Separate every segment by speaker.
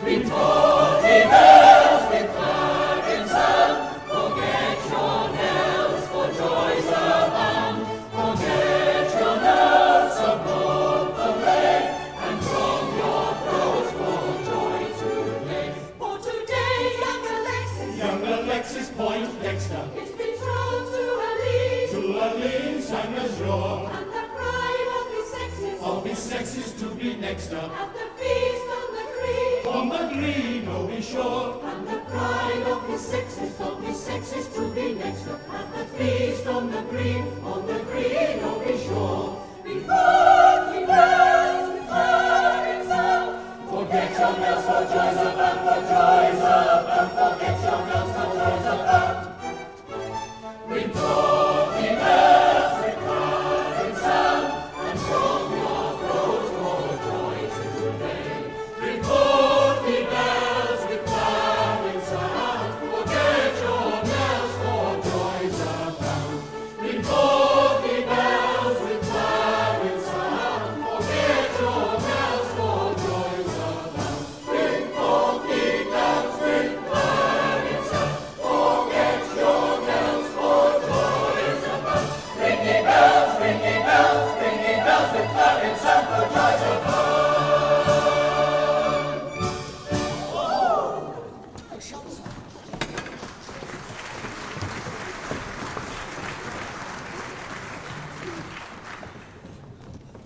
Speaker 1: Ring 40 bells with clarion sound. Forget your knells for joys abound. Forget your notes of mirth array, and from your throats for joy today. For today, young Alexis Poindexter is betrothed to Aline, Sangazure, and the pride of his sexes to be next up at the feast on the green, oh be sure, and the pride of his sexes to be next up at the feast on the green, oh be sure. Before he bells with clarion sound, forget your bells for joys abound, forget your bells for joys abound. Ring 40 bells with clarion sound, and from your throats for joy today. Ring 40 bells with clarion sound, forget your bells for joys abound. Ring 40 bells with clarion sound, forget your bells for joys abound. Ring 40 bells with clarion sound, forget your bells for joys abound. Ringing bells with clarion sound for joys abound.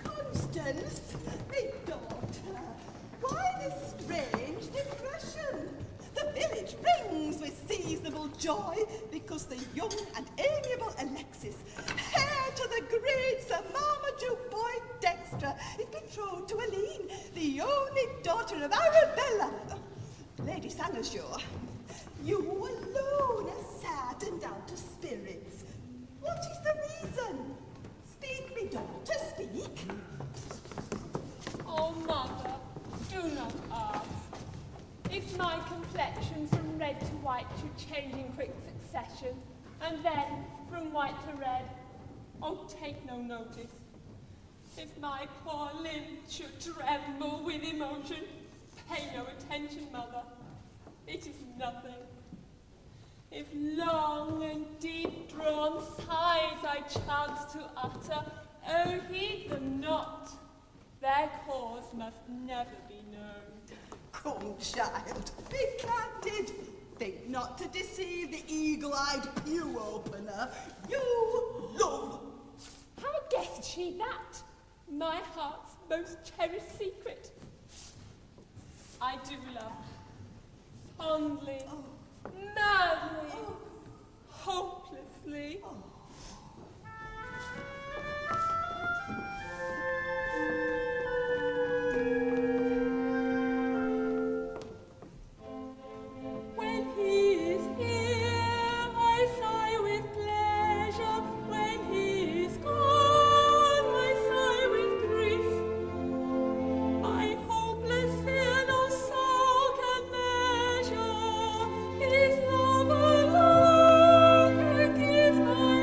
Speaker 2: Constance, my daughter, why this strange depression? The village rings with seasonable joy because the young and amiable Alexis, heir to the great Sir Marmaduke Poindexter, is betrothed to Aline, the only daughter of Arabella. Lady Sangazure, you alone are sad and out of spirits. What is the reason? Speak, me daughter, speak.
Speaker 3: Oh, mother, do not ask. If my complexion from red to white should change in quick succession, and then from white to red, oh, take no notice. If my poor limbs should tremble with emotion, pay no attention, mother. It is nothing. If long and deep-drawn sighs I chance to utter, oh, heed them not. Their cause must never be known.
Speaker 2: Come, child, be candid. Think not to deceive the eagle-eyed pew-opener. You love.
Speaker 3: How guessed she that? My heart's most cherished secret. I do love her. Fondly, madly, hopelessly. When he is here, I sigh with pleasure. When he is gone, I sigh with grief. My hopeless fear no soul can measure. His love alone can give my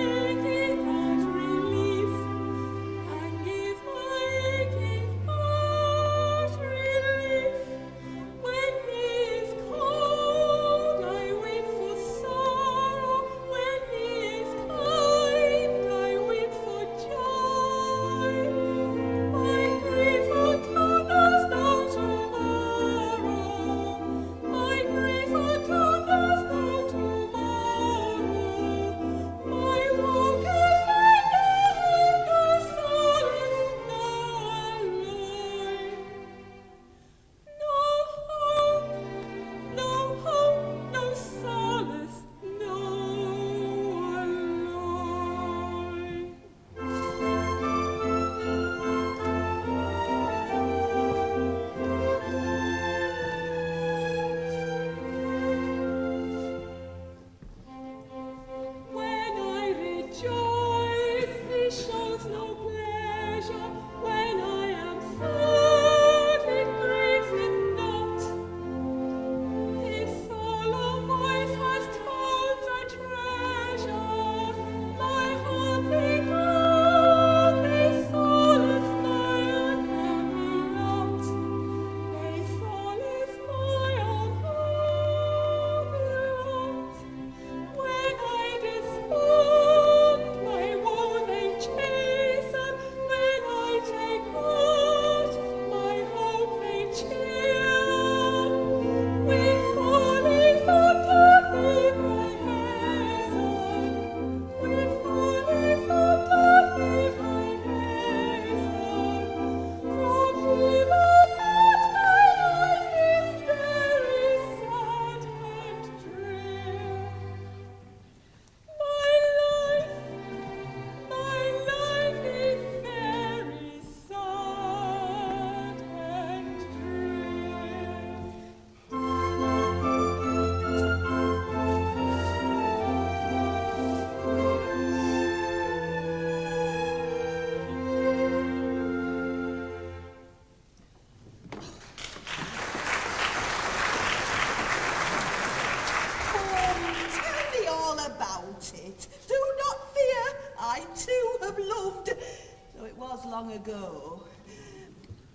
Speaker 2: long ago.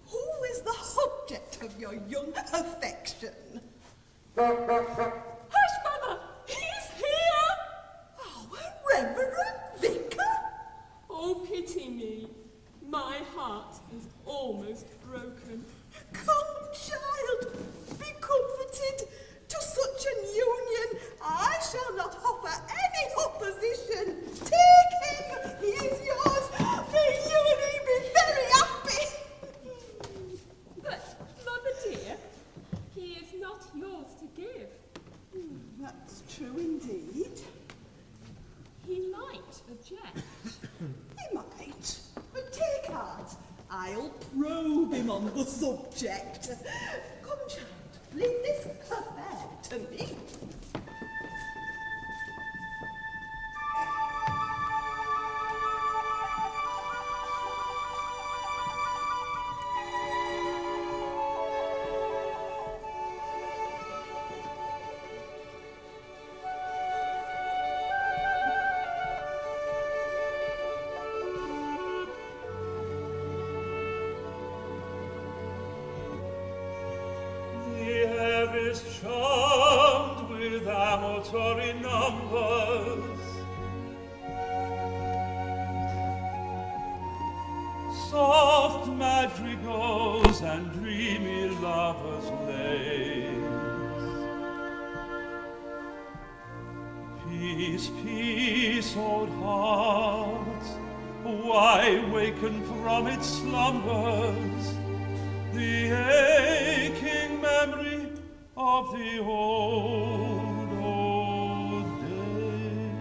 Speaker 2: Who is the object of your young affection?
Speaker 3: Hush, Mother! He's here!
Speaker 2: Our Reverend Vicar?
Speaker 3: Oh, pity me. My heart is almost broken.
Speaker 2: Come, child, be comforted. To such an union I shall not offer any opposition. Take him, he is yours. May you and he be very happy.
Speaker 3: But, Mother dear, he is not yours to give.
Speaker 2: That's true indeed.
Speaker 3: He might object.
Speaker 2: He might, but take heart. I'll probe him on the subject. Come, child, leave this affair to me.
Speaker 1: Charmed with amatory numbers, soft madrigals and dreamy lovers' lays. Peace, peace, old heart, why waken from its slumbers? The aching memory of the old, old days.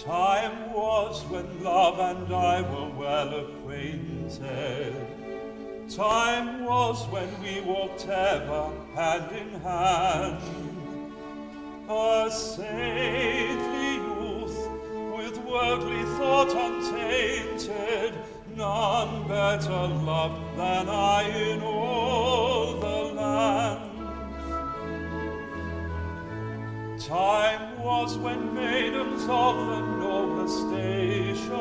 Speaker 1: Time was when love and I were well acquainted. Time was when we walked ever hand in hand. A saintly youth, with worldly thought untainted, none better loved than I in all the land. Time was when maidens of the nobler station,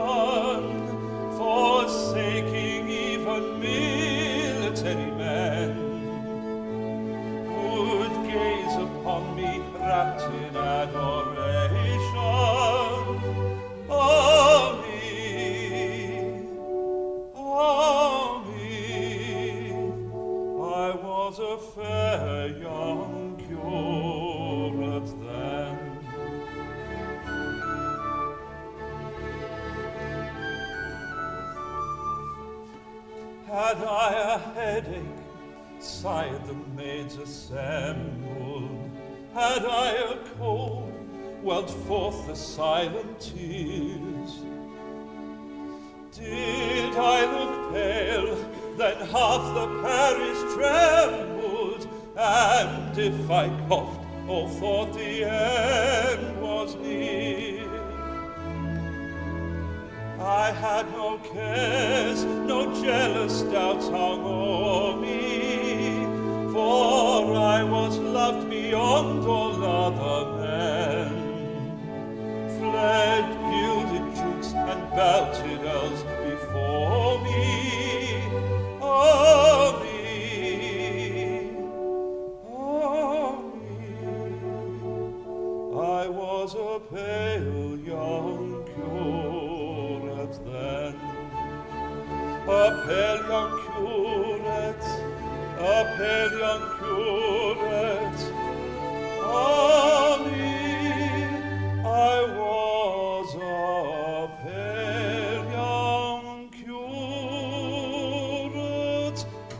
Speaker 1: forsaking even military men, would gaze upon me wrapped in adoration. Oh me, oh me, I was a fair young curate then. Had I a headache, sighed the maids assembled. Had I a cold, welled forth the silent tears. Did I look pale, then half the parish trembled, and if I coughed or thought the end was near, I had no cares, no jealous doubts hung o'er me, for I was loved beyond all other men. Fled gilded dukes and belted earls before me. Oh me, oh me, I was a pale young curate then. A pale young curate, a pale young curate. Oh me, I was a pale young curate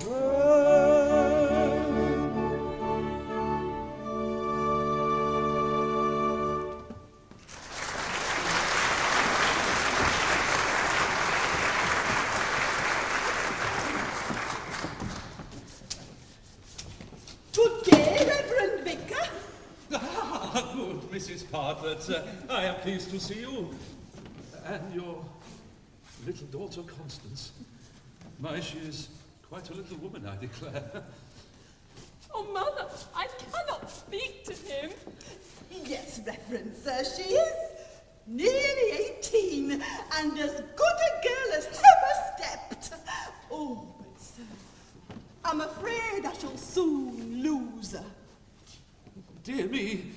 Speaker 1: then.
Speaker 2: Today, Reverend Vicar.
Speaker 4: Ah, good, Mrs. Partlett. I am pleased to see you. And your little daughter, Constance. My, she is quite a little woman, I declare.
Speaker 3: Oh, Mother, I cannot speak to him.
Speaker 2: Yes, Reverend Sir, she is nearly 18 and as good a girl as ever stepped. Oh, but sir, I'm afraid I shall soon lose her.
Speaker 4: Dear me,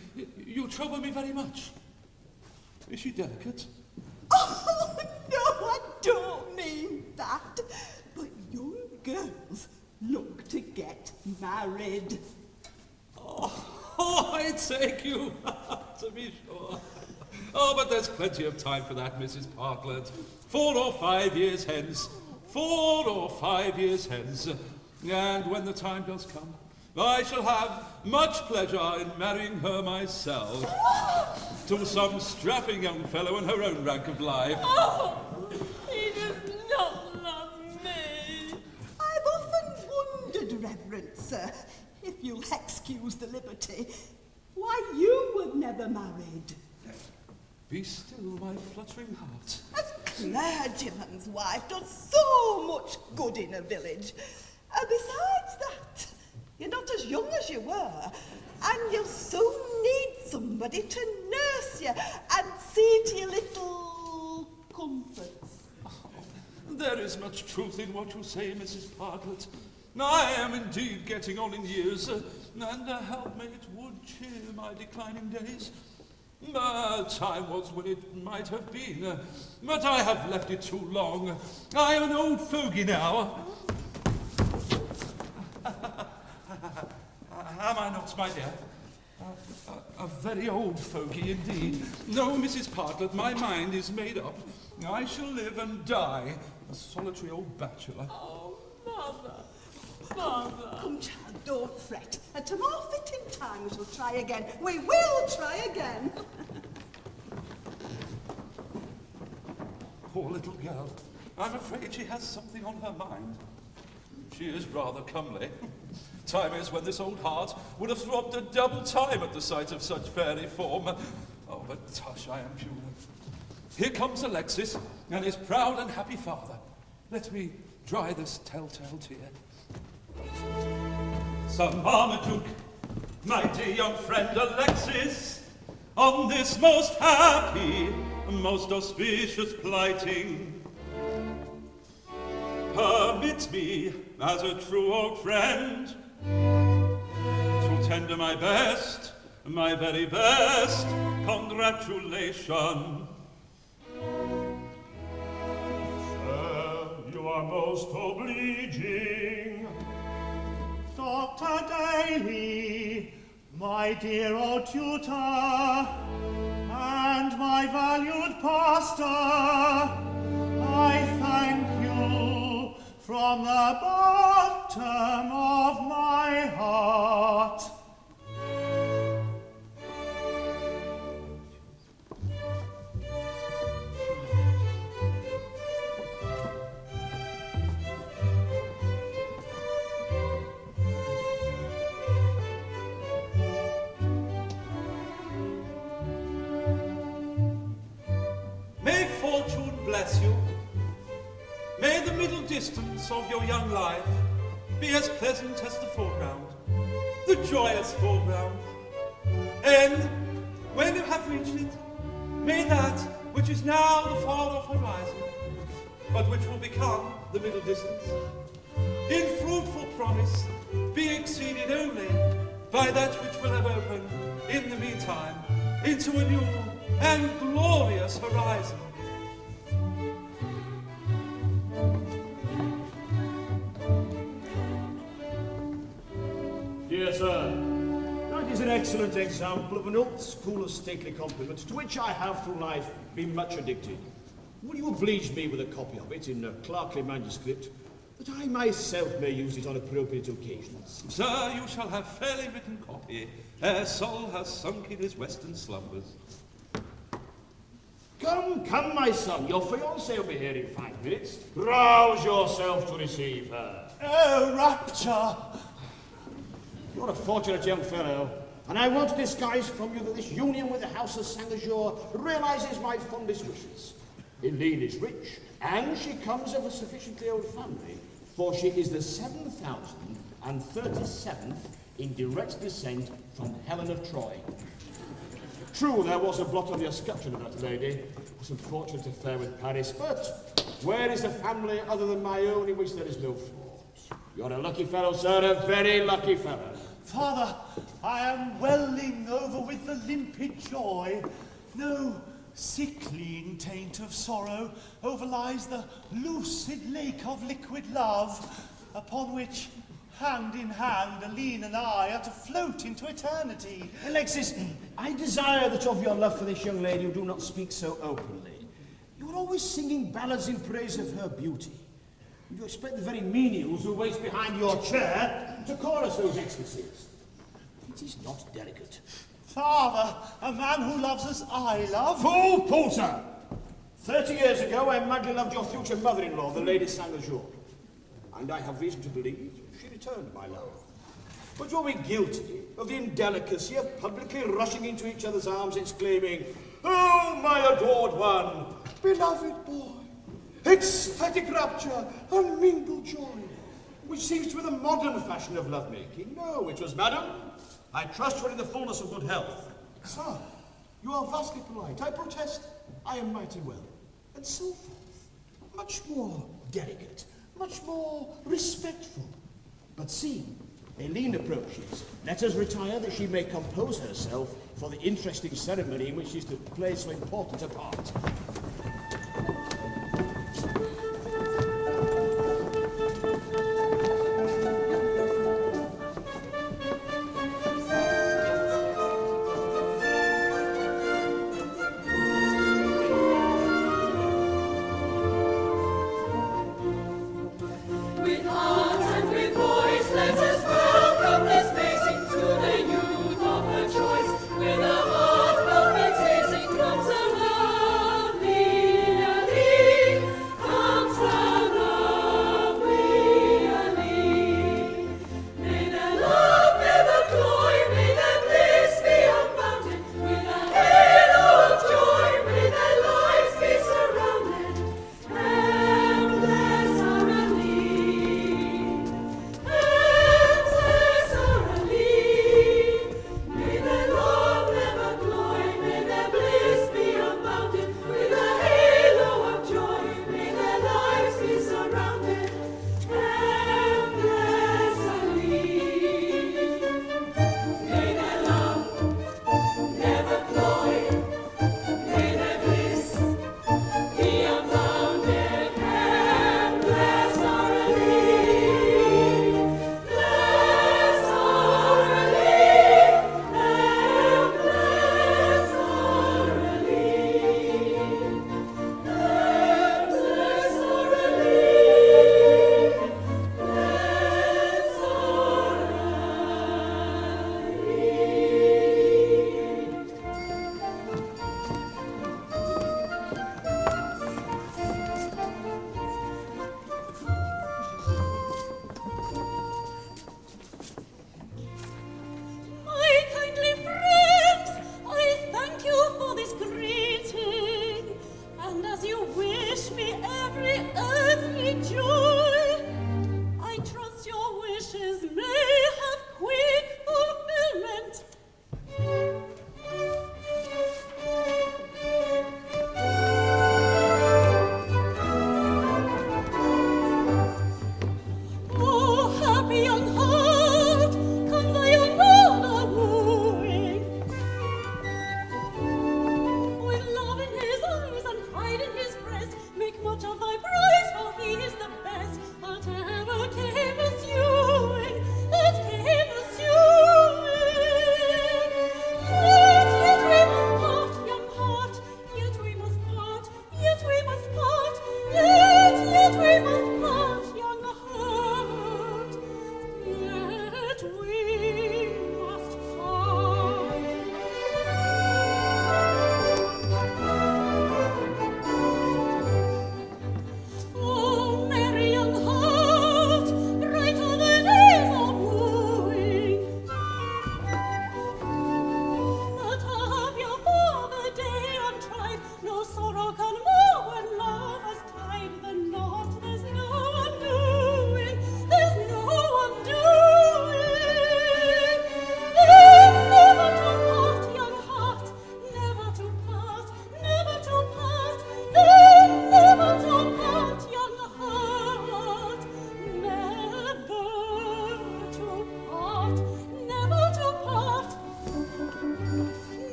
Speaker 4: you trouble me very much. Is she delicate?
Speaker 2: Oh, no, I don't mean that. But young girls look to get married.
Speaker 4: Oh, I take you, to be sure. Oh, but there's plenty of time for that, Mrs. Partlett. 4 or 5 years hence. 4 or 5 years hence. And when the time does come, I shall have much pleasure in marrying her myself to some strapping young fellow in her own rank of life.
Speaker 3: Oh, he does not love me.
Speaker 2: I've often wondered, Reverend Sir, if you'll excuse the liberty, why you were never married.
Speaker 4: Be still, my fluttering heart.
Speaker 2: A clergyman's wife does so much good in a village. And besides that, you're not as young as you were, and you'll soon need somebody to nurse you and see to your little comforts.
Speaker 4: There is much truth in what you say, Mrs. Partlett. I am indeed getting on in years, and a helpmate would cheer my declining days. Time was when it might have been, but I have left it too long. I am an old fogey now. Am I not, my dear? A very old fogey indeed. No, Mrs. Partlett, my mind is made up. I shall live and die a solitary old bachelor.
Speaker 3: Oh, Mother, Mother.
Speaker 2: Come, child, don't fret. At a more fitting time we shall try again. We will try again.
Speaker 4: Poor little girl. I'm afraid she has something on her mind. She is rather comely. Time is when this old heart would have throbbed a double time at the sight of such fairy form. Oh, but tush, I am human. Here comes Alexis and his proud and happy father. Let me dry this telltale tear. Sir Marmaduke, my dear young friend Alexis, on this most happy, most auspicious plighting, permit me, as a true old friend, to tender my best, my very best congratulation.
Speaker 5: Sir, you are most obliging. Dr. Daley, my dear old tutor, and my valued pastor, I thank you from the bottom of my heart.
Speaker 4: May fortune bless you. May the middle distance of your young life be as pleasant as the foreground, the joyous foreground. And when you have reached it, may that which is now the far-off horizon, but which will become the middle distance, in fruitful promise, be exceeded only by that which will have opened, in the meantime, into a new and glorious horizon.
Speaker 5: Dear sir, that is an excellent example of an old school of stately compliment to which I have through life been much addicted. Will you oblige me with a copy of it in a clerkly manuscript, that I myself may use it on appropriate occasions?
Speaker 4: Sir, you shall have fairly written copy, ere Sol has sunk in his western slumbers.
Speaker 5: Come, come, my son, your fiancée will be here in 5 minutes. Rouse yourself to receive her.
Speaker 2: Oh, rapture!
Speaker 5: You're a fortunate young fellow, and I want to disguise from you that this union with the house of Sangazure realizes my fondest wishes. Aline is rich, and she comes of a sufficiently old family, for she is the 7,037th in direct descent from Helen of Troy. True, there was a blot on the escutcheon of that lady. It was unfortunate affair with Paris, but where is a family other than my own in which there is no flaws? You're a lucky fellow, sir, a very lucky fellow.
Speaker 6: Father, I am welling over with the limpid joy. No sickly taint of sorrow overlies the lucid lake of liquid love, upon which, hand in hand, Aline and I are to float into eternity.
Speaker 5: Alexis, I desire that of your love for this young lady you do not speak so openly. You are always singing ballads in praise of her beauty. You expect the very menials who wait behind your chair to chorus those ecstasies. It is not delicate.
Speaker 6: Father, a man who loves as I love.
Speaker 5: Fool, Poulter! 30 years ago I madly loved your future mother-in-law, the Lady Sangazure. And I have reason to believe she returned my love. But were we guilty of the indelicacy of publicly rushing into each other's arms, exclaiming, "Oh, my adored one, beloved boy, ecstatic rapture, unmingled joy," which seems to be the modern fashion of lovemaking? No, it was, madam, I trust you are in the fullness of good health. Sir, you are vastly polite. I protest, I am mighty well. And so forth. Much more delicate, much more respectful. But see, Aline approaches. Let us retire that she may compose herself for the interesting ceremony in which she is to play so important a part.
Speaker 1: With a heart palpitating comes a lovely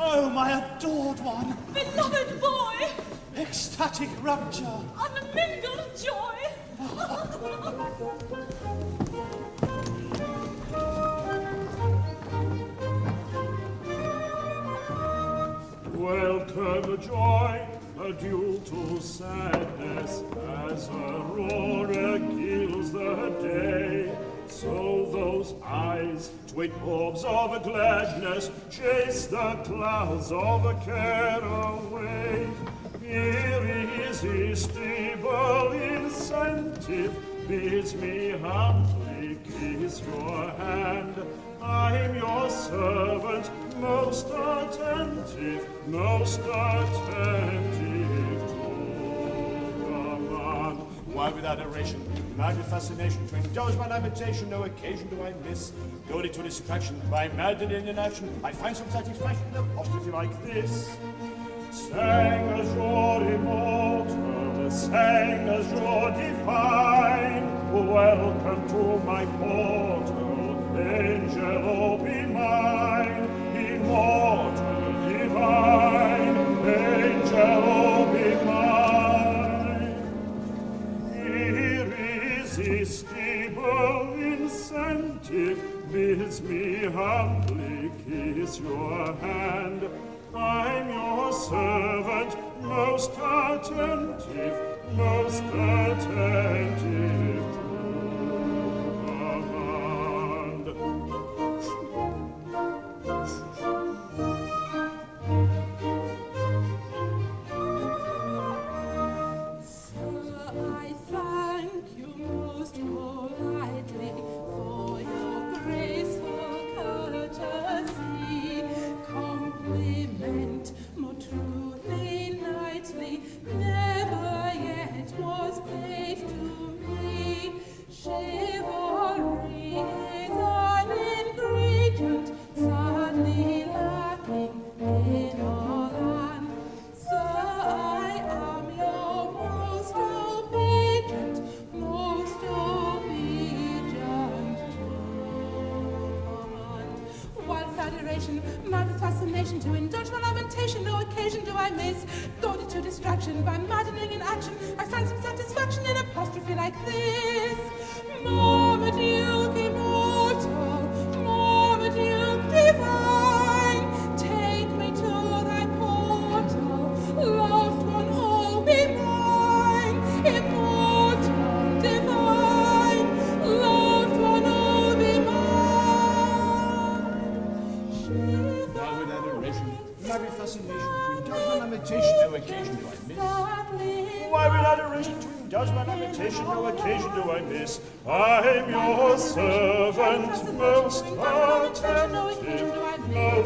Speaker 6: Oh, my adored one!
Speaker 2: Beloved boy!
Speaker 6: Ecstatic rapture!
Speaker 2: Unmingled joy!
Speaker 5: Welcome joy, adieu to sadness, as aurora gilds the day. So those eyes, twin orbs of gladness, chase the clouds of care away. Irresistible incentive bids me humbly kiss your hand. I'm your servant, most attentive to command. Why with adoration, mad with fascination, to indulge my lamentation, no occasion do I miss. Goaded to distraction, by maddening inaction, I find some satisfaction in apostrophe like this. Sangazure immortal, Sangazure divine, welcome to my portal, angel be mine, immortal divine, angel be mine. Irresistible incentive bids me humbly kiss your hand. I'm your servant, most attentive to command.
Speaker 2: Sir, I thank you most politely for your graceful courtesy. Compliment more truly, knightly, never yet was paid to me. Chivalry is an ingredient sadly lacking in our land. Sir, I am your most obedient to command. Wild adoration, mad with fascination, to indulge my lamentation, no occasion do I miss. Goaded to distraction by maddening in action, I find some satisfaction in apostrophe like this. Marmaduke immortal, Marmaduke divine, take me to thy portal, loved one, oh be mine. Immortal divine, loved one, oh be mine.
Speaker 5: Now with adoration, mad with fascination, to indulge my lamentation, no occasion do I miss. Why with adoration, to indulge my lamentation, no occasion do I miss. I'm your servant, most attentive command.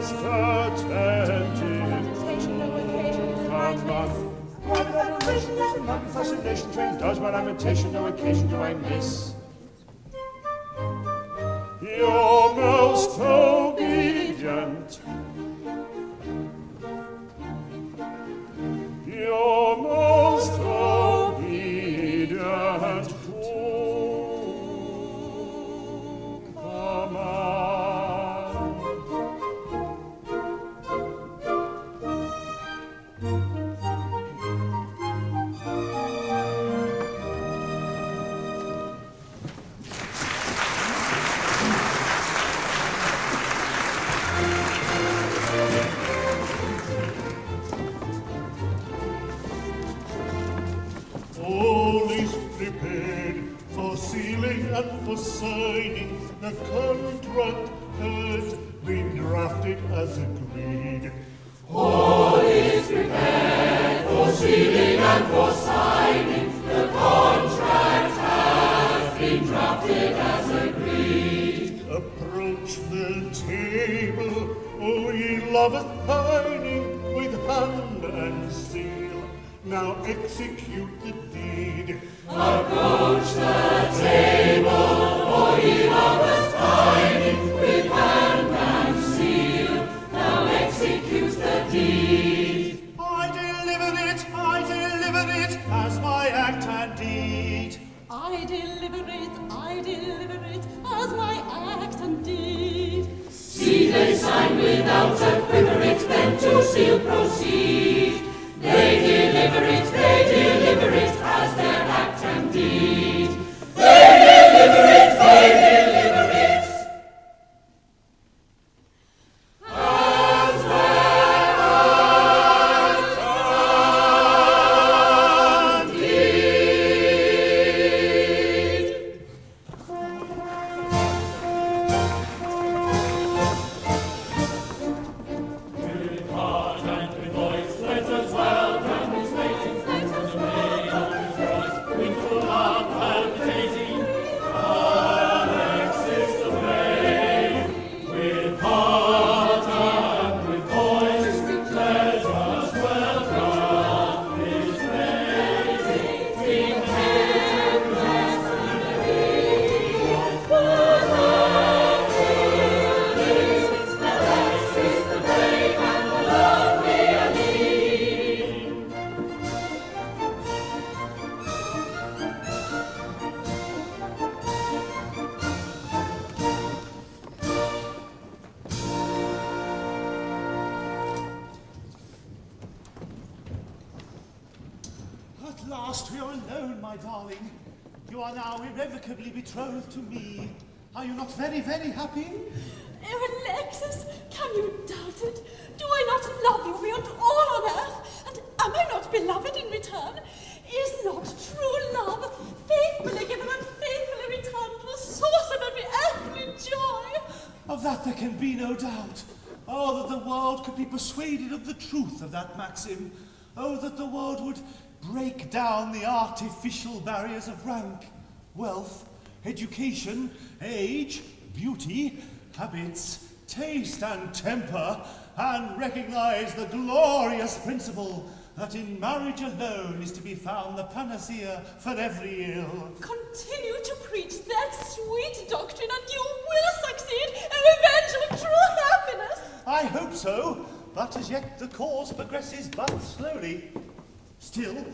Speaker 5: Why with adoration, mad with fascination, to indulge my lamentation, no occasion do I miss. You're most obedient. You're most obedient to command.
Speaker 6: All is prepared for sealing and for signing. The contract has been drafted as agreed.
Speaker 1: All is prepared for sealing and for signing. The contract has been drafted as agreed.
Speaker 6: Approach the table, O ye lovers pining, with hand and seal. Now execute the deed.
Speaker 1: Approach the table, O ye lovers pining, with hand and seal. Now execute the deed.
Speaker 6: I deliver it as my act and deed.
Speaker 2: I deliver it as my act and deed.
Speaker 1: See they sign without a quiver it, then to proceed. They deliver it as their act and deed. They deliver it. As their act and deed. With heart and with voice, let us welcome his ladies and the maid of his voice. With full heart palpitating, Alexis the brave. With heart and with voice, let us welcome his lady. Sing hail, bless the Alexis the brave and the lovely Aline.
Speaker 6: At last we are alone, my darling. You are now irrevocably betrothed to me. Are you not very, very happy?
Speaker 2: Oh, Alexis, can you doubt it? Do I not love you beyond all on earth? And am I not beloved in return? Is not true love faithfully given and faithfully returned the source of every earthly joy?
Speaker 6: Of that there can be no doubt. Oh, that the world could be persuaded of the truth of that maxim. Oh, that the world would break down the artificial barriers of rank, wealth, education, age, beauty, habits, taste and temper, and recognize the glorious principle that in marriage alone is to be found the panacea for every ill.
Speaker 2: Continue to preach that sweet doctrine and you will succeed in revenge of true happiness.
Speaker 6: I hope so, but as yet the cause progresses but slowly. Still,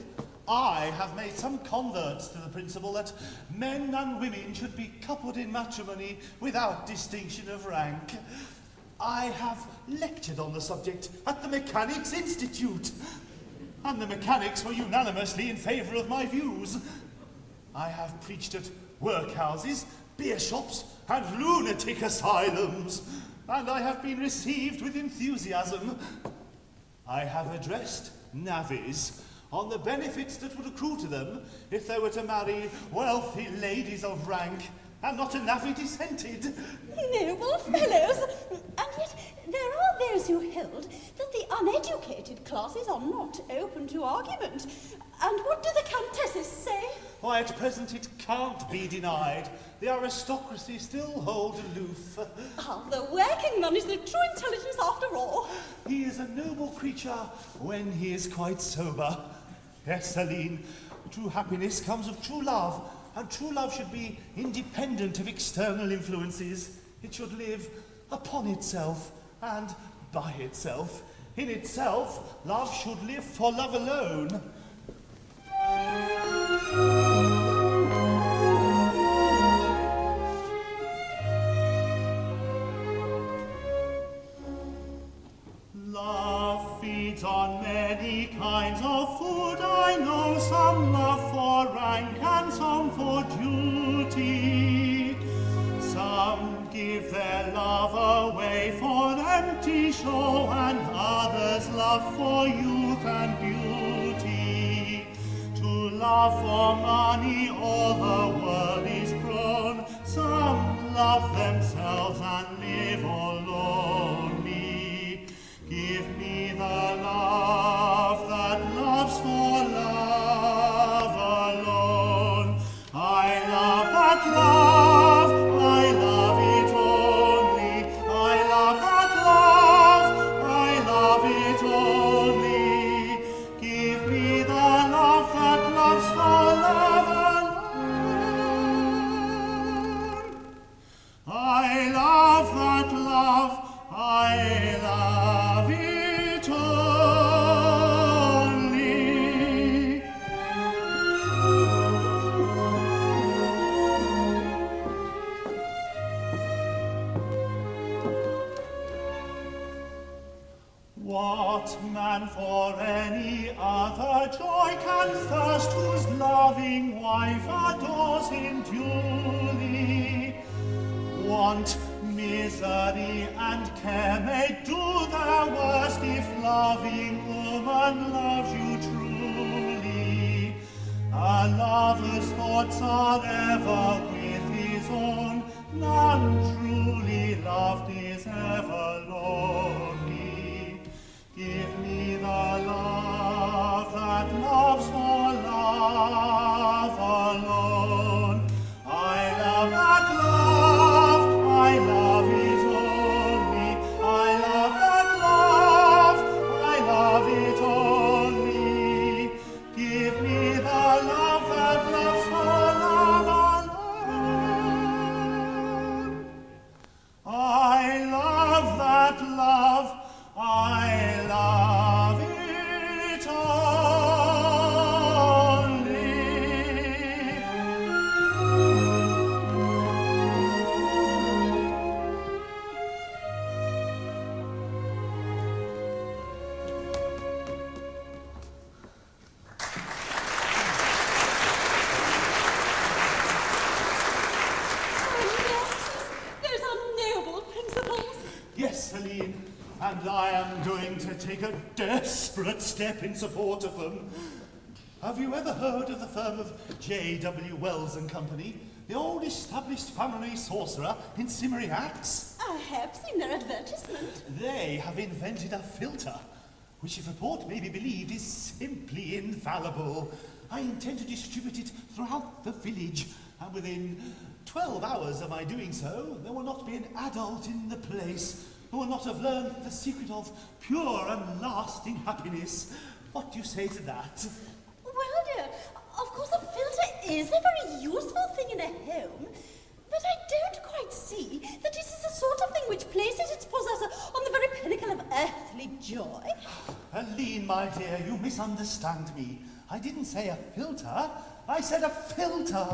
Speaker 6: I have made some converts to the principle that men and women should be coupled in matrimony without distinction of rank. I have lectured on the subject at the Mechanics' Institute, and the mechanics were unanimously in favour of my views. I have preached at workhouses, beer shops, and lunatic asylums, and I have been received with enthusiasm. I have addressed navvies on the benefits that would accrue to them if they were to marry wealthy ladies of rank and not a navvy dissented.
Speaker 2: Noble fellows! And yet there are those who held that the uneducated classes are not open to argument. And what do the countesses say?
Speaker 6: Why, at present it can't be denied. The aristocracy still hold aloof.
Speaker 2: Ah, the working man is the true intelligence after all.
Speaker 6: He is a noble creature when he is quite sober. Yes, Aline, true happiness comes of true love, and true love should be independent of external influences. It should live upon itself and by itself. In itself, love should live for love alone. Love feeds on many kinds of food. I know some love for rank and some for duty. Some give their love away for empty show, and others love for youth and beauty. To love for money all the world is prone. Some love themselves and live lonely. Give me the love that loves for love alone. I love that love, I love it only. I love that love, I love it only. Give me the love that loves for love alone. I love that love, I What man for any other joy can thirst, whose loving wife adores him duly? Want, misery, and care may do their worst if loving woman loves you truly. A lover's thoughts are ever with his own, none truly loved is ever lonely. Give me the love that loves for love alone. I love that love, I love it only. I love that love, I love it only. Give me the love that loves for love alone. I love that love, I love it only.
Speaker 2: Those are noble principles.
Speaker 6: Yes, Aline, and I am going to take a desperate step in support of them. Have you ever heard of the firm of J.W. Wells and Company, the old established family sorcerer in Sorcerer Act?
Speaker 2: I have seen their advertisement.
Speaker 6: They have invented a filter, which, if report may be believed, is simply infallible. I intend to distribute it throughout the village, and within 12 hours of my doing so, there will not be an adult in the place who will not have learned the secret of pure and lasting happiness. What do you say to that?
Speaker 2: Well, dear, of course a filter is a very useful thing in a home, but I don't quite see that it is the sort of thing which places its possessor on the very pinnacle of earthly joy.
Speaker 6: Aline, my dear, you misunderstand me. I didn't say a filter, I said a filter.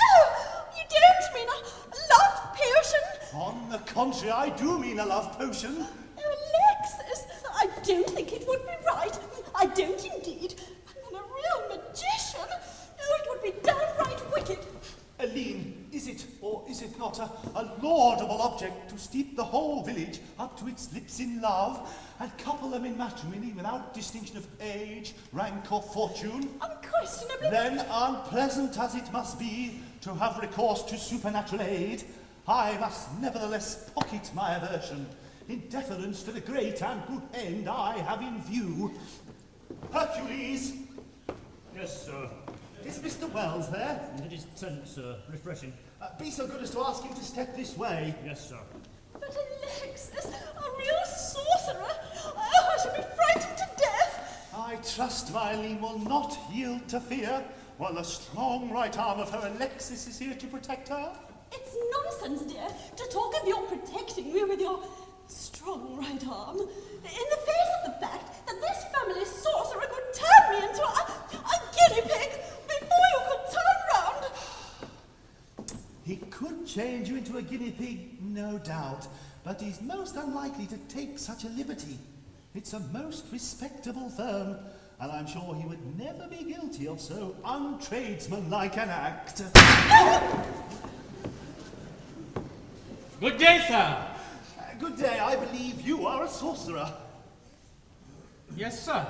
Speaker 2: Oh, you don't mean a love potion?
Speaker 6: On the contrary, I do mean a love potion.
Speaker 2: Oh, Alexis, I don't think it would be right. I don't indeed. And a real magician? Oh, it would be downright wicked.
Speaker 6: Aline, is it or is it not a laudable object to steep the whole village up to its lips in love and couple them in matrimony without distinction of age, rank, or fortune?
Speaker 2: Unquestionably.
Speaker 6: Then, unpleasant as it must be to have recourse to supernatural aid, I must nevertheless pocket my aversion in deference to the great and good end I have in view. Hercules!
Speaker 5: Yes, sir.
Speaker 6: Is Mr. Wells there?
Speaker 5: It is tent, sir. Refreshing.
Speaker 6: Be so good as to ask him to step this way.
Speaker 5: Yes, sir.
Speaker 2: But Alexis, a real sorcerer? Oh, I shall be frightened to death.
Speaker 6: I trust my Aline will not yield to fear, while the strong right arm of her Alexis is here to protect her.
Speaker 2: It's nonsense, dear, to talk of your protecting me with your strong right arm, in the face of the fact that this family sorcerer could turn me into a guinea pig before you could turn round.
Speaker 6: He could change you into a guinea pig, no doubt, but he's most unlikely to take such a liberty. It's a most respectable firm, and I'm sure he would never be guilty of so untradesmanlike an act.
Speaker 7: Good day, sir.
Speaker 6: Good day, I believe you are a sorcerer.
Speaker 7: Yes, sir.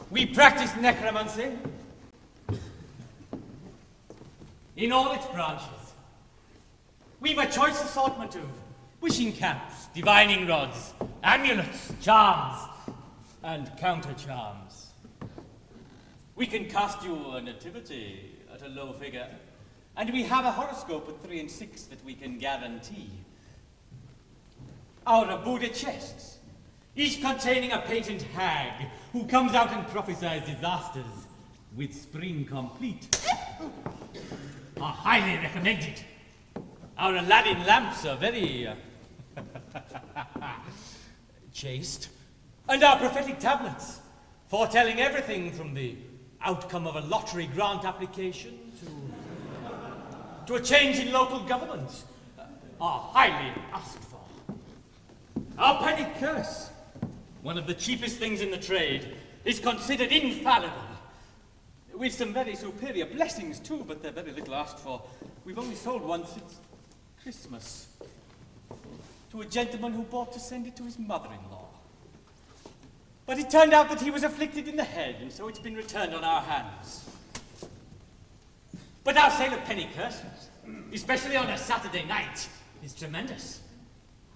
Speaker 7: We practice necromancy in all its branches. We've a choice assortment of wishing caps, divining rods, amulets, charms, and counter-charms. We can cast you a nativity at a low figure, and we have a horoscope at 3 and 6 that we can guarantee. Our Buddha chests, each containing a patent hag who comes out and prophesies disasters with spring complete, are highly recommended. Our Aladdin lamps are very chaste, and our prophetic tablets, foretelling everything from the outcome of a lottery grant application to a change in local government, are highly asked for. Our penny curse, one of the cheapest things in the trade, is considered infallible. We've some very superior blessings too, but they're very little asked for. We've only sold one since Christmas. To a gentleman who bought to send it to his mother-in-law. But it turned out that he was afflicted in the head, and so it's been returned on our hands. But our sale of penny curses, especially on a Saturday night, is tremendous.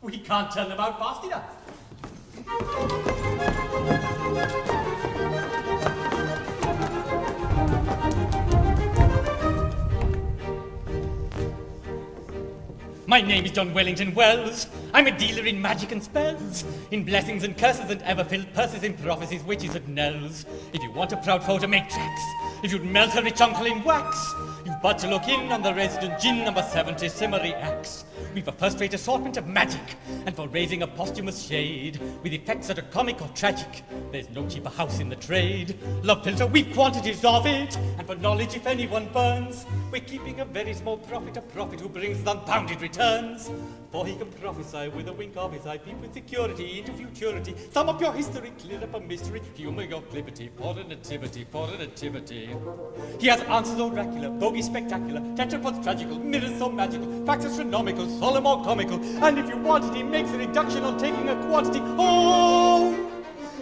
Speaker 7: We can't turn them out fast enough. My name is John Wellington Wells. I'm a dealer in magic and spells, in blessings and curses and ever-filled purses, in prophecies, witches and knells. If you want a proud foe to make tracks, if you'd melt a rich uncle in wax, you've but to look in on the resident gin number 70 Simmery Axe. We've a first-rate assortment of magic, and for raising a posthumous shade, with effects that are comic or tragic, there's no cheaper house in the trade. Love filter, we've quantities of it, and for knowledge if anyone burns, we're keeping a very small profit, a prophet who brings unbounded returns. For he can prophesy with a wink of his eye, peep with security into futurity, sum up your history, clear up a mystery, humour your clivity, for a nativity, for a nativity. He has answers oracular, bogey spectacular, tetrapods tragical, mirrors so magical, facts astronomical, solemn or comical, and if you want it, he makes a reduction on taking a quantity. Oh!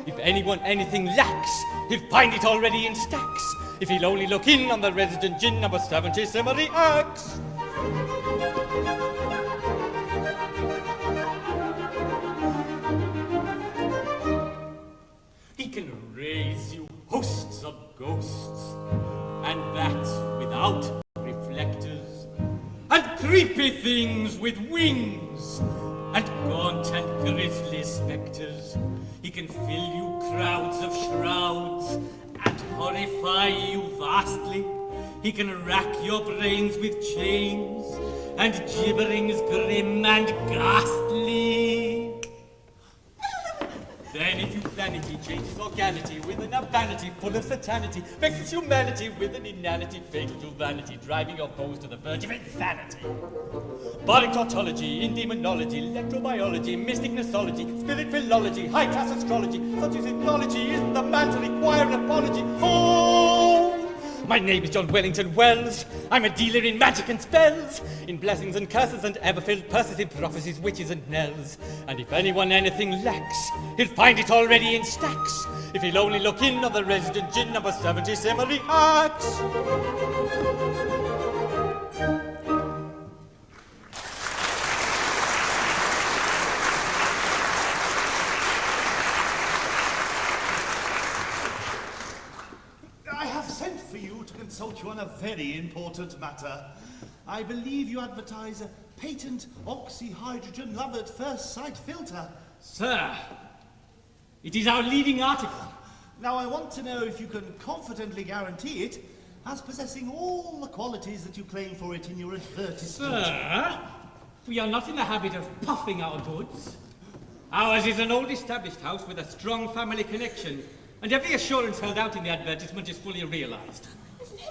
Speaker 7: If anyone anything lacks, he'll find it already in stacks, if he'll only look in on the resident gin number 70 Simmery Axe. He can raise you hosts of ghosts, and that without reflectors, and creepy things with wings, and gaunt and grisly spectres. He can fill you crowds of shrouds, and horrify you vastly. He can rack your brains with chains, and gibberings grim and ghastly. Then if humanity changes organicity with an urbanity full of satanity, vexes humanity with an inanity fatal to vanity, driving your foes to the verge of insanity. Bardic tautology, in demonology, electrobiology, mystic gnostology, spirit philology, high-class astrology, such as ethnology isn't the man to require an apology. Oh! My name is John Wellington Wells. I'm a dealer in magic and spells, in blessings and curses and ever-filled purses, in prophecies, witches and knells. And if anyone anything lacks, he'll find it already in stacks, if he'll only look in on the resident gin number 70 Simmery Axe.
Speaker 6: Consult you on a very important matter. I believe you advertise a patent oxyhydrogen love at first sight filter.
Speaker 7: Sir, it is our leading article.
Speaker 6: Now I want to know if you can confidently guarantee it as possessing all the qualities that you claim for it in your advertisement.
Speaker 7: Sir, we are not in the habit of puffing our goods. Ours is an old established house with a strong family connection, and every assurance held out in the advertisement is fully realized.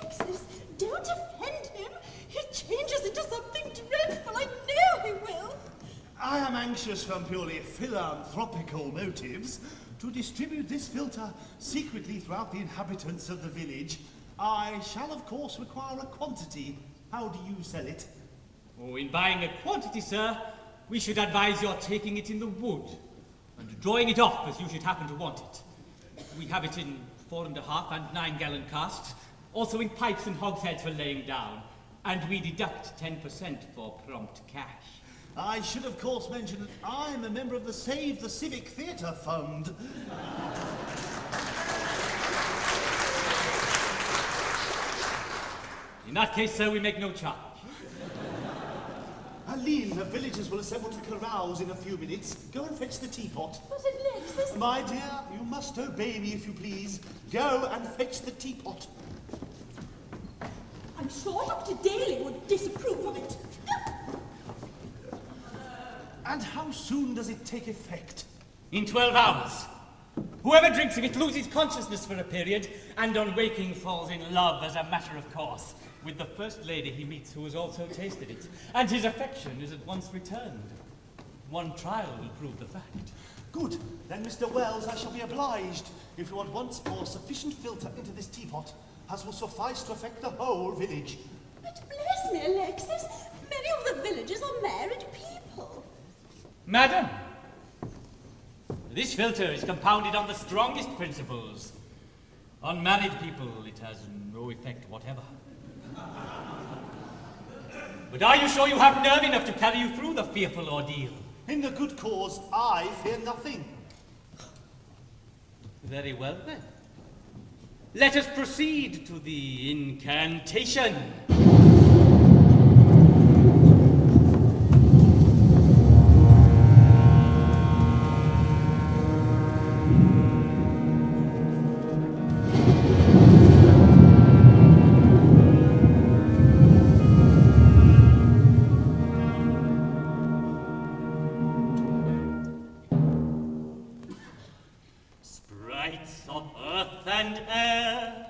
Speaker 2: Alexis, don't offend him. He changes into something dreadful. I know he will.
Speaker 6: I am anxious from purely philanthropical motives to distribute this filter secretly throughout the inhabitants of the village. I shall, of course, require a quantity. How do you sell it?
Speaker 7: Oh, in buying a quantity, sir, we should advise your taking it in the wood and drawing it off as you should happen to want it. We have it in 4.5 and 9-gallon casks, also in pipes and hogsheads for laying down, and we deduct 10% for prompt cash.
Speaker 6: I should, of course, mention that I'm a member of the Save the Civic Theatre Fund.
Speaker 7: In that case, sir, we make no charge.
Speaker 6: Aline, the villagers will assemble to carouse in a few minutes. Go and fetch the teapot.
Speaker 2: But Alexis...
Speaker 6: My dear, you must obey me if you please. Go and fetch the teapot.
Speaker 2: I'm sure Dr. Daley would disapprove of it.
Speaker 6: And how soon does it take effect?
Speaker 7: In 12 hours. Whoever drinks of it loses consciousness for a period, and on waking falls in love as a matter of course with the first lady he meets who has also tasted it, and his affection is at once returned. One trial will prove the fact.
Speaker 6: Good. Then, Mr. Wells, I shall be obliged if you want once pour sufficient filter into this teapot as will suffice to affect the whole village.
Speaker 2: But bless me, Alexis, many of the villagers are married people.
Speaker 7: Madam, this filter is compounded on the strongest principles. On married people, it has no effect whatever. But are you sure you have nerve enough to carry you through the fearful ordeal?
Speaker 6: In the good cause, I fear nothing.
Speaker 7: Very well, then. Let us proceed to the incantation. Sprites of earth and air,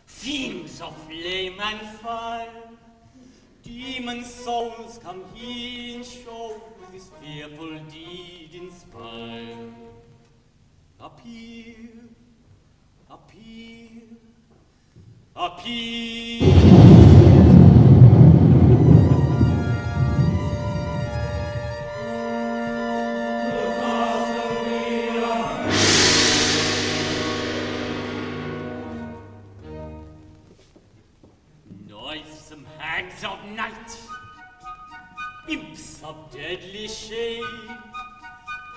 Speaker 7: fiends of flame and fire, demon souls come here and show this fearful deed inspire. Appear, appear, appear. Noisome hags of night, imps of deadly shade,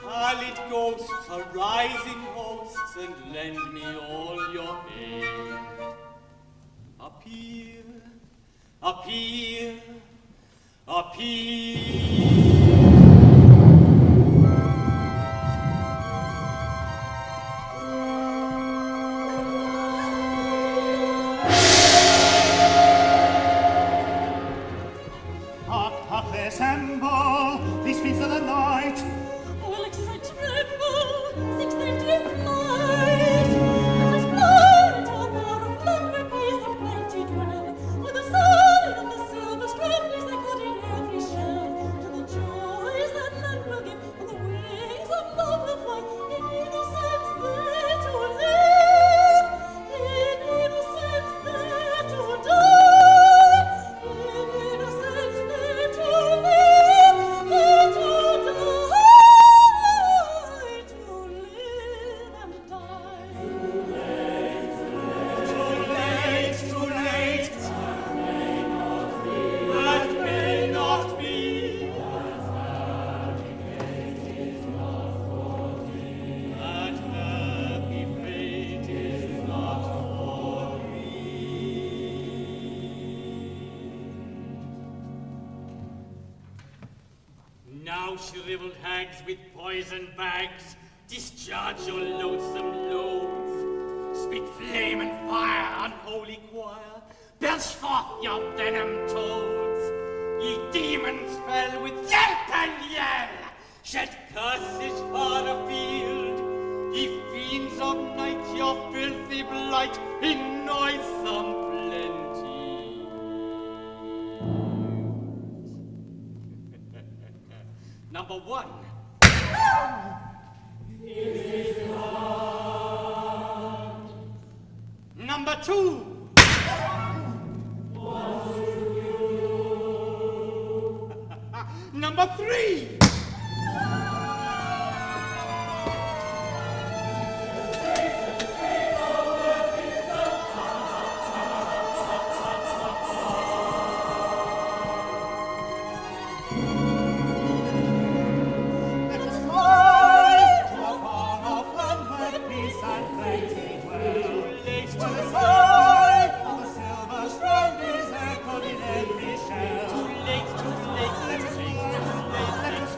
Speaker 7: pallid ghosts are rising hosts, and lend me all your aid. Appear, appear, appear.
Speaker 6: Assemble, these fiends of the night.
Speaker 2: Oh, Alexis, I tremble, 6:30 in flight. Let us fly into a war of love where peace and plenty dwell, where the sun and the silver strand is their good in every shell. To the joys that land will give, on the wings of love will fly, in innocence there to live, in innocence there to die, in innocence there to live, there to die, to live and die.
Speaker 6: Too late. That may not be.
Speaker 7: That happy fate is not for me. Now, shriveled hags with poison bags, discharge your loathsome loads. Spit flame and fire, unholy choir, belch forth your venom toads. Ye demons fell with yelp and yell, shed curses far afield. Ye fiends of night, your filthy blight in noisome plenty. Number one. Number two. Number three.
Speaker 6: Let us fly to a far off land where peace and plenty dwell. Where the sigh of the silver strand is echoed in every shell.
Speaker 7: Too late, too late.
Speaker 6: Let us fly, let us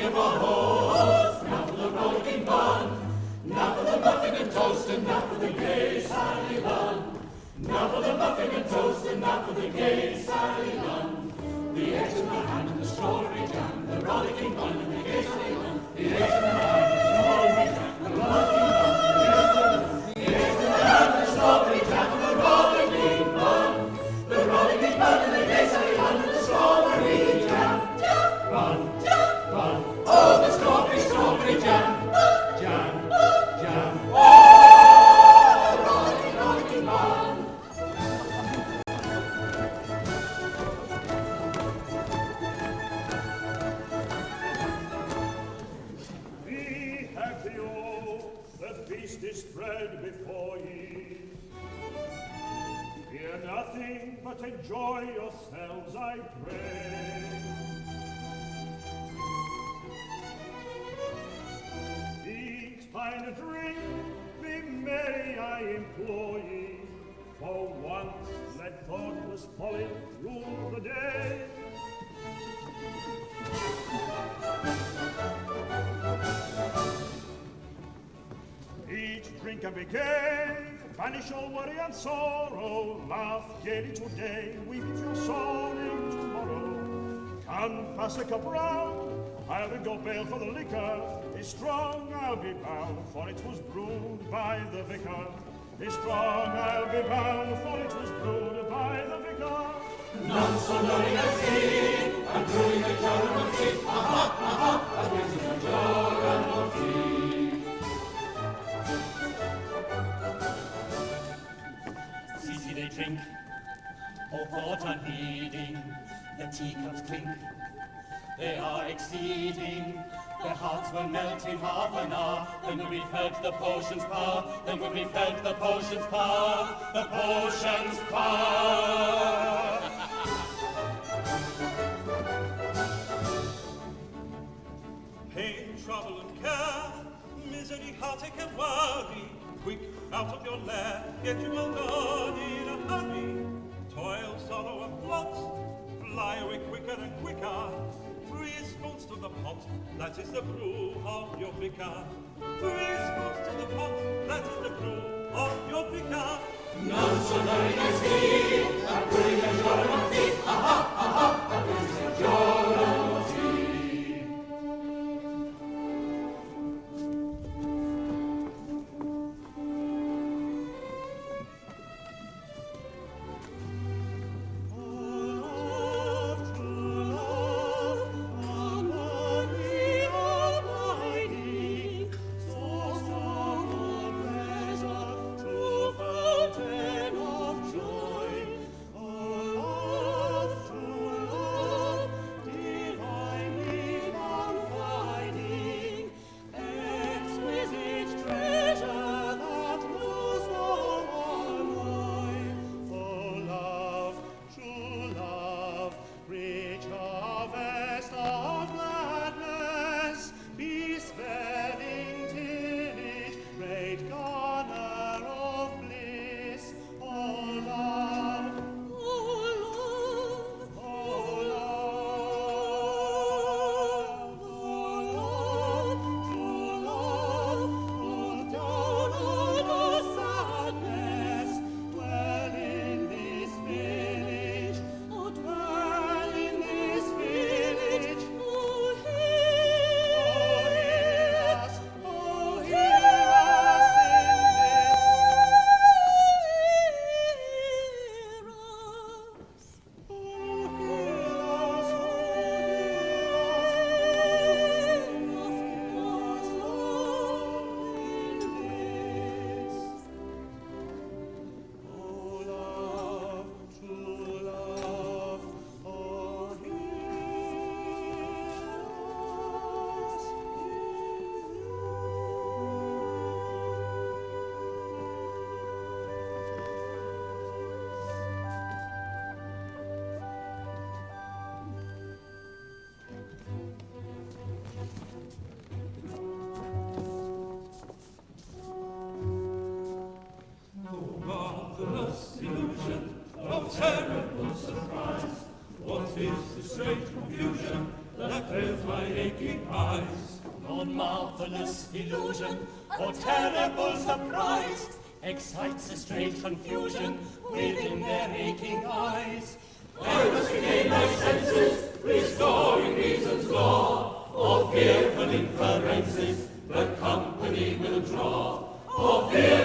Speaker 1: of a horse. Now for the rollicking bun. Now for the muffin and toast, and now for the gay Sally Lunn. Now for the muffin and toast, and now for the gay Sally Lunn. The eggs in the hand and the strawberry jam, the rollicking bun and the gay Sally Lunn. The eggs in the hand and the strawberry jam, the rollicking bun. The eggs in the hand and the strawberry jam, and the rollicking bun. The rollicking bun and the gay Sally Lunn and the strawberry jam. Bun, bun. Oh, the strawberry jam. Jam, jam. Oh, rollicking, rollicking bun.
Speaker 5: Be happy all, the feast is spread before ye. Fear nothing, but enjoy yourselves, I pray. Eat, find a drink, be merry, I implore ye. For once, let thoughtless folly rule the day. Eat, drink, and be gay. Banish all worry and sorrow. Laugh gaily today. Weep if you're sorry tomorrow. Come, pass the cup round. I'll be go bail for the liquor. It's strong, I'll be bound, for it was brewed by the vicar. It's strong, I'll be bound, for it was brewed by the vicar.
Speaker 1: None so knowing as he, and brewing the jorum of tea. Aha, aha, as brings the jorum of tea.
Speaker 7: See they drink, all thought unheeding, the teacups clink. They are exceeding, their hearts will melt in half an hour. Then when we felt the potion's power, then when we felt the potion's power, the potion's power.
Speaker 4: Pain, trouble and care, misery, heartache and worry, quick out of your lair, get you all gone in a hurry. Toil, sorrow and plots, fly away quicker and quicker. 3 spoons to the pot, that is the brew of your vicar. 3 spoons to the pot, that is the brew of your vicar.
Speaker 1: None so knowing as he, and brewing the jorum of tea. Aha, aha, and brings the jorum of tea. rise. No marvelous illusion or terrible surprise excites a strange confusion within their aching eyes. I must regain my senses, restoring reason's law. All fearful inferences the company will draw. All fear